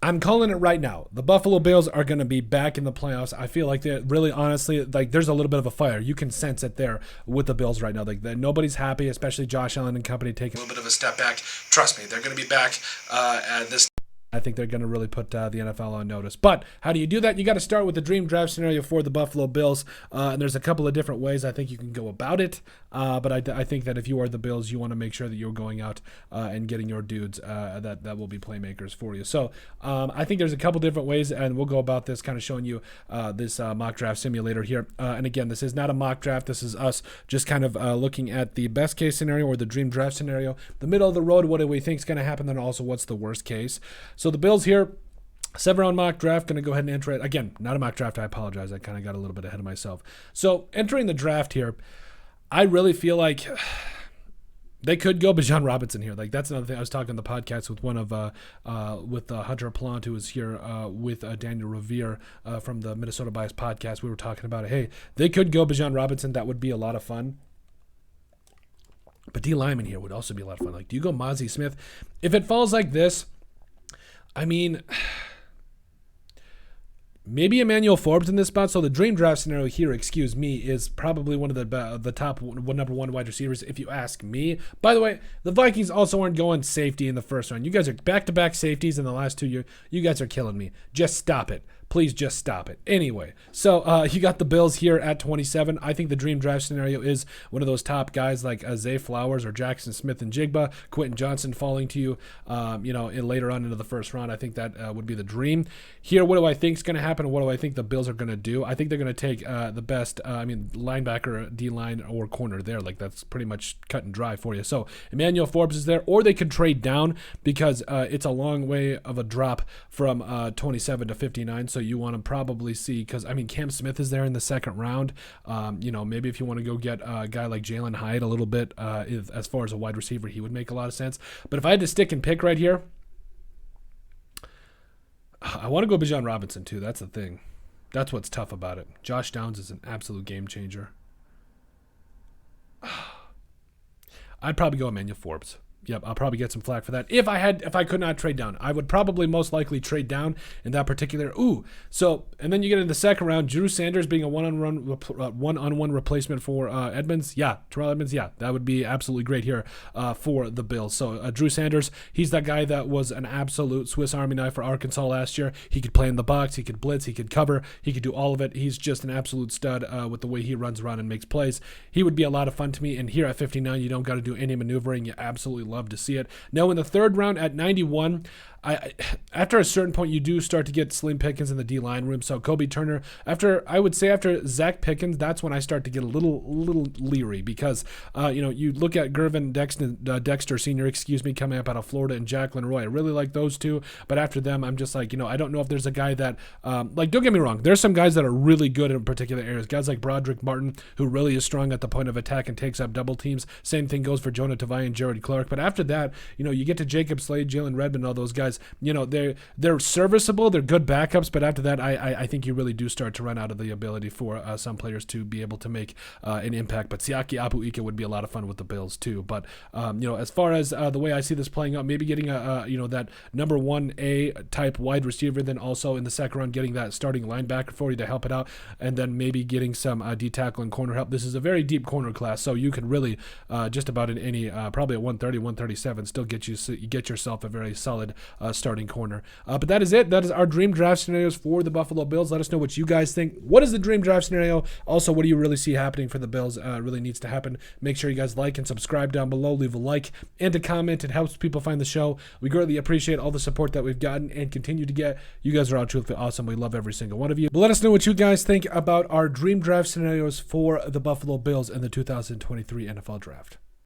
I'm calling it right now. The Buffalo Bills are going to be back in the playoffs. I feel like they really, honestly, like there's a little bit of a fire. You can sense it there with the Bills right now. Like nobody's happy, especially Josh Allen and company taking a little bit of a step back. Trust me, they're going to be back at this. I think they're going to really put the NFL on notice. But how do you do that? You got to start with the dream draft scenario for the Buffalo Bills. And there's a couple of different ways I think you can go about it. But I think that if you are the Bills, you want to make sure that you're going out and getting your dudes that will be playmakers for you. So I think there's a couple different ways, and we'll go about this, kind of showing you this mock draft simulator here. And again, this is not a mock draft. This is us just kind of looking at the best case scenario or the dream draft scenario, the middle of the road, what do we think is going to happen, then also what's the worst case. So the Bills here, 7-round mock draft, going to go ahead and enter it. Again, not a mock draft. I apologize. I kind of got a little bit ahead of myself. So entering the draft here, I really feel like they could go Bijan Robinson here. Like that's another thing. I was talking on the podcast with with Hunter Plant, who was here with Daniel Revere from the Minnesota Bias podcast. We were talking about it. Hey, they could go Bijan Robinson. That would be a lot of fun. But D lineman here would also be a lot of fun. Like, do you go Mozzie Smith? If it falls like this, I mean, maybe Emmanuel Forbes in this spot. So the dream draft scenario here, excuse me, is probably one of the top number one wide receivers, if you ask me. By the way, the Vikings also aren't going safety in the first round. You guys are back-to-back safeties in the last 2 years. You guys are killing me. Just stop it. Please just stop it. Anyway, so you got the Bills here at 27. I think the dream draft scenario is one of those top guys like Zay Flowers or Jackson Smith and Jigba, Quentin Johnson falling to you, later on into the first round. I think that would be the dream. Here, what do I think is going to happen? What do I think the Bills are going to do? I think they're going to take the best, linebacker, D-line, or corner there. Like, that's pretty much cut and dry for you. So Emmanuel Forbes is there, or they could trade down because it's a long way of a drop from 27 to 59. So you want to probably see, because Cam Smith is there in the second round. Maybe if you want to go get a guy like Jalen Hyatt a little bit, as far as a wide receiver, he would make a lot of sense. But if I had to stick and pick right here, I want to go Bijan Robinson too. That's the thing. That's what's tough about it. Josh Downs is an absolute game changer. I'd probably go Emmanuel Forbes. Yep, I'll probably get some flack for that. If I could not trade down, I would probably most likely trade down in that particular. And then you get in the second round, Drew Sanders being a one-on-one replacement for Edmunds. Yeah, Terrell Edmunds. Yeah, that would be absolutely great here for the Bills. So Drew Sanders, he's that guy that was an absolute Swiss Army knife for Arkansas last year. He could play in the box, he could blitz, he could cover, he could do all of it. He's just an absolute stud with the way he runs around and makes plays. He would be a lot of fun to me. And here at 59, you don't got to do any maneuvering. You absolutely love to see it. Now in the third round at 91, after a certain point, you do start to get Slim Pickens in the D-line room. So Kobe Turner, after Zach Pickens, that's when I start to get a little leery because, you look at Gervin Dexter Sr., coming up out of Florida, and Jack Roy. I really like those two, but after them, I'm just like, I don't know if there's a guy that, don't get me wrong, there's some guys that are really good in particular areas. Guys like Broderick Martin, who really is strong at the point of attack and takes up double teams. Same thing goes for Jonah Tavai and Jared Clark. But after that, you get to Jacob Slade, Jalen Redmond, all those guys. They're serviceable, they're good backups, but after that, I think you really do start to run out of the ability for some players to be able to make an impact. But Siaki Apuika would be a lot of fun with the Bills too. But as far as the way I see this playing out, maybe getting that number 1A type wide receiver, then also in the second round getting that starting linebacker for you to help it out, and then maybe getting some D tackle and corner help. This is a very deep corner class, so you can really just about in any probably at 130, 137 still get yourself a very solid starting corner. But that is it. That is our dream draft scenarios for the Buffalo Bills. Let us know what you guys think. What is the dream draft scenario? Also, what do you really see happening for the Bills? Really needs to happen. Make sure you guys like and subscribe down below. Leave a like and a comment. It helps people find the show. We greatly appreciate all the support that we've gotten and continue to get. You guys are all truthfully awesome. We love every single one of you. But let us know what you guys think about our dream draft scenarios for the Buffalo Bills in the 2023 NFL Draft.